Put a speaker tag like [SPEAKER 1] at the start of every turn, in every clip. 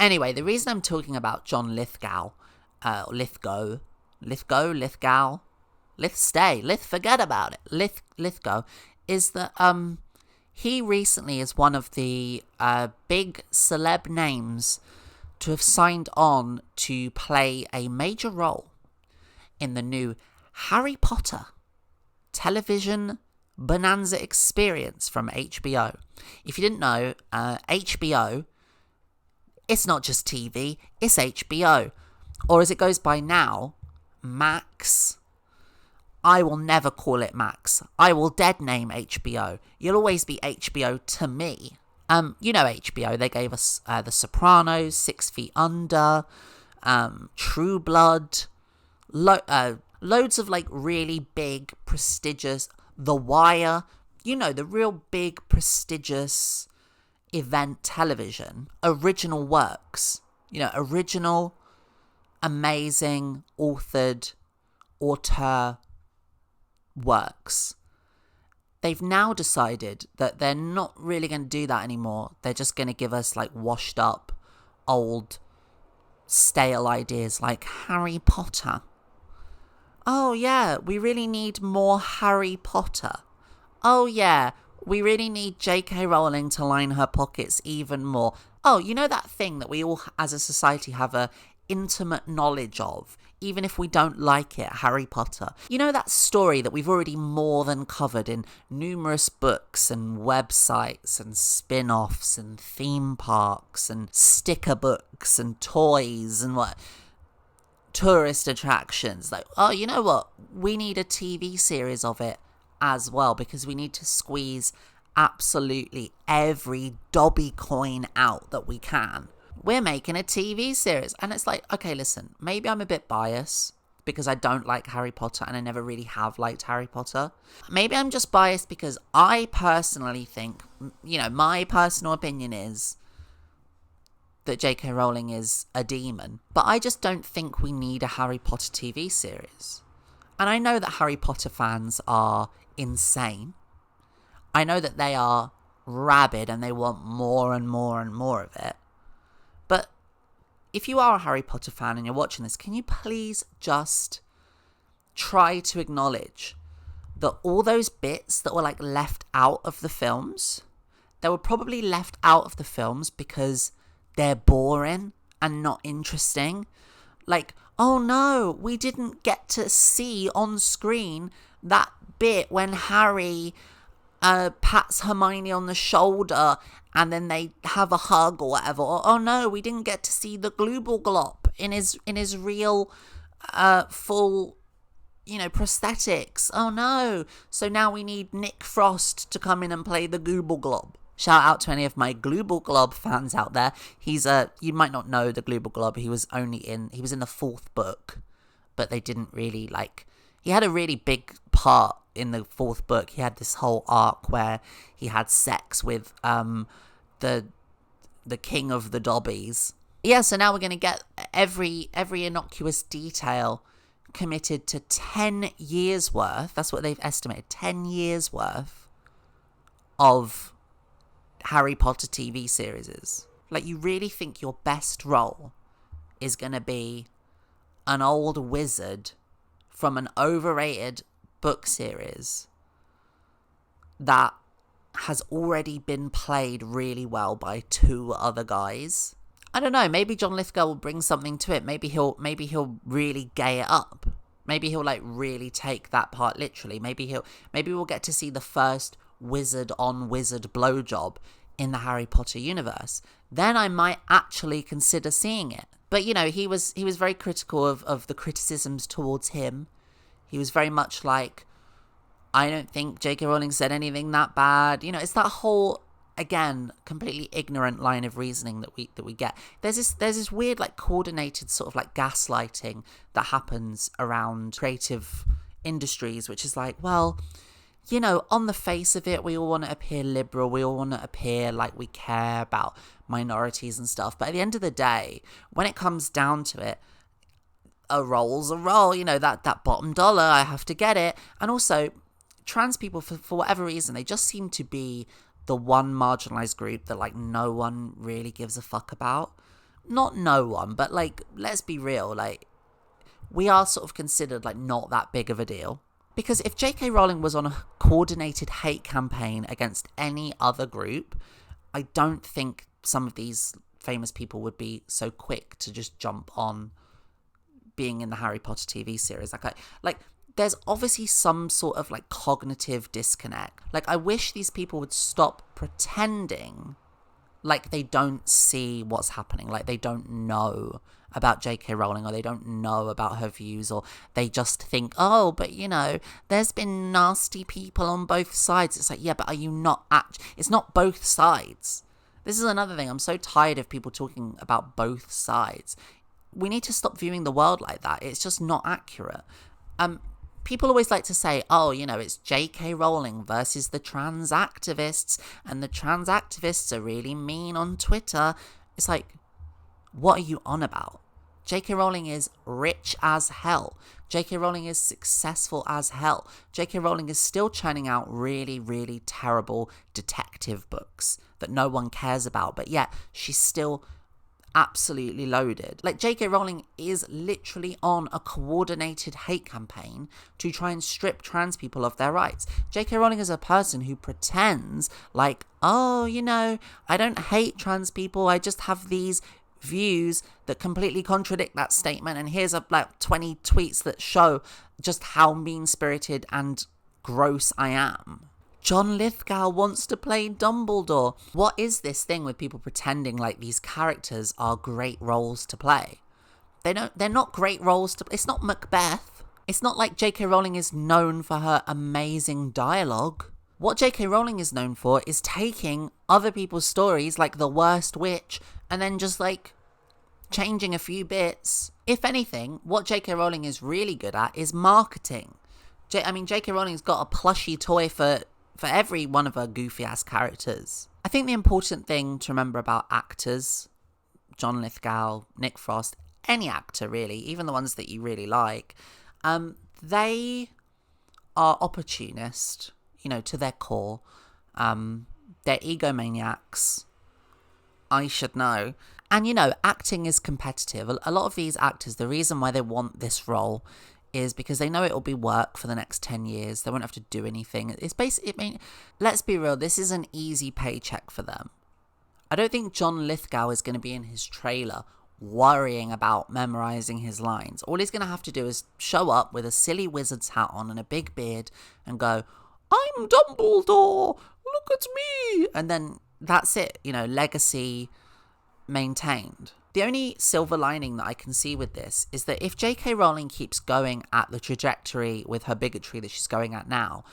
[SPEAKER 1] Anyway, the reason I'm talking about John Lithgow, forget about it, Lithgow, is that he recently is one of the big celeb names to have signed on to play a major role in the new Harry Potter television bonanza experience from HBO. If you didn't know, HBO, it's not just TV, it's HBO. Or as it goes by now, Max. I will never call it Max. I will dead name HBO. You'll always be HBO to me. You know HBO, they gave us The Sopranos, 6 Feet Under, True Blood, loads of like really big, prestigious, The Wire, you know, the real big, prestigious event television, original works, you know, original, amazing, authored, auteur works. They've now decided that they're not really going to do that anymore. They're just going to give us like washed up, old, stale ideas like Harry Potter. Oh yeah, we really need more Harry Potter. Oh yeah, we really need J.K. Rowling to line her pockets even more. Oh, you know that thing that we all as a society have a intimate knowledge of, even if we don't like it, Harry Potter. You know that story that we've already more than covered in numerous books and websites and spin-offs and theme parks and sticker books and toys and what tourist attractions. Like, oh, you know what? We need a TV series of it as well, because we need to squeeze absolutely every Dobby coin out that we can. We're making a TV series. And it's like, okay, listen, maybe I'm a bit biased because I don't like Harry Potter and I never really have liked Harry Potter. Maybe I'm just biased because I personally think, you know, my personal opinion is that J.K. Rowling is a demon. But I just don't think we need a Harry Potter TV series. And I know that Harry Potter fans are insane. I know that they are rabid and they want more and more and more of it. But if you are a Harry Potter fan and you're watching this, can you please just try to acknowledge that all those bits that were like left out of the films, they were probably left out of the films because they're boring and not interesting. Like, oh no, we didn't get to see on screen that bit when Harry pats Hermione on the shoulder and then they have a hug or whatever. Or, oh no, we didn't get to see the Glooble in his real full, you know, prosthetics. Oh no. So now we need Nick Frost to come in and play the Glooble. Shout out to any of my Glooble fans out there. He's you might not know the Glooble. He was in the 4th book, but they didn't really he had a really big part in the 4th book. He had this whole arc where he had sex with the king of the Dobbies. Yeah, so now we're going to get every innocuous detail committed to 10 years worth. That's what they've estimated, 10 years worth of Harry Potter TV series. Like, you really think your best role is going to be an old wizard from an overrated book series that has already been played really well by 2 other guys? I don't know, maybe John Lithgow will bring something to it. Maybe he'll really gay it up. Maybe he'll really take that part literally. Maybe we'll get to see the first wizard on wizard blowjob in the Harry Potter universe. Then I might actually consider seeing it. But you know, he was very critical of the criticisms towards him. He was very much like, I don't think J.K. Rowling said anything that bad. You know, it's that whole, again, completely ignorant line of reasoning that we get. There's this weird coordinated sort of gaslighting that happens around creative industries, which is well, you know, on the face of it, we all want to appear liberal. We all want to appear like we care about minorities and stuff. But at the end of the day, when it comes down to it, a roll's a roll. You know, that bottom dollar, I have to get it. And also, trans people, for whatever reason, they just seem to be the one marginalized group that no one really gives a fuck about. not no one, but like, let's be real, like, we are sort of considered like not that big of a deal. Because if J.K. Rowling was on a coordinated hate campaign against any other group, I don't think some of these famous people would be so quick to just jump on being in the Harry Potter TV series. Like there's obviously some sort of like cognitive disconnect. Like, I wish these people would stop pretending like they don't see what's happening, like they don't know about J.K. Rowling, or they don't know about her views, or they just think, oh, but you know, there's been nasty people on both sides. It's like, yeah, but are you not it's not both sides. This is another thing. I'm so tired of people talking about both sides. We need to stop viewing the world like that. It's just not accurate. People always like to say, oh, you know, it's J.K. Rowling versus the trans activists, and the trans activists are really mean on Twitter. It's like, what are you on about? J.K. Rowling is rich as hell. J.K. Rowling is successful as hell. J.K. Rowling is still churning out really, really terrible detective books that no one cares about, but yet she's still absolutely loaded. Like, J.K. Rowling is literally on a coordinated hate campaign to try and strip trans people of their rights. J.K. Rowling is a person who pretends like, oh, you know, I don't hate trans people, I just have these views that completely contradict that statement, and here's like 20 tweets that show just how mean-spirited and gross I am. John Lithgow wants to play Dumbledore. What is this thing with people pretending like these characters are great roles to play? They're not great roles to play. It's not Macbeth. It's not like J.K. Rowling is known for her amazing dialogue. What J.K. Rowling is known for is taking other people's stories, like The Worst Witch, and then just like changing a few bits. If anything, what J.K. Rowling is really good at is marketing. J.K. Rowling's got a plushy toy for every one of her goofy ass characters. I think the important thing to remember about actors, John Lithgow, Nick Frost, any actor really, even the ones that you really like, they are opportunist, you know, to their core. They're egomaniacs. I should know. And, you know, acting is competitive. A lot of these actors, the reason why they want this role is because they know it'll be work for the next 10 years. They won't have to do anything. It's basically, I mean, let's be real, this is an easy paycheck for them. I don't think John Lithgow is going to be in his trailer worrying about memorizing his lines. All he's going to have to do is show up with a silly wizard's hat on and a big beard and go, I'm Dumbledore, look at me. And then that's it, you know, legacy maintained. The only silver lining that I can see with this is that if J.K. Rowling keeps going at the trajectory with her bigotry that she's going at now,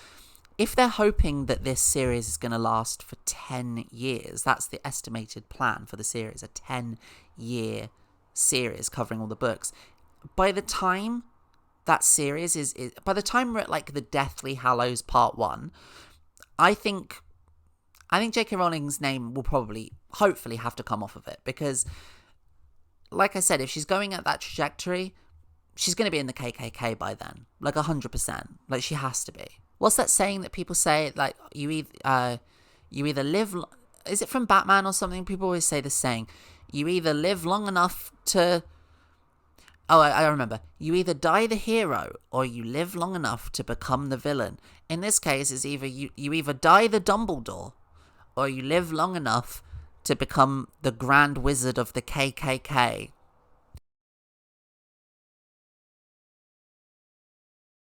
[SPEAKER 1] if they're hoping that this series is going to last for 10 years, that's the estimated plan for the series, a 10-year series covering all the books. By the time that series is by the time we're at like the Deathly Hallows Part 1, I think J.K. Rowling's name will probably, hopefully, have to come off of it, because like I said, if she's going at that trajectory, she's going to be in the KKK by then. Like 100%. Like, she has to be. What's that saying that people say, like, you either live... Is it from Batman or something? People always say this saying. You either live long enough to... Oh, I remember. You either die the hero or you live long enough to become the villain. In this case, it's either you either die the Dumbledore or you live long enough to become the Grand Wizard of the KKK.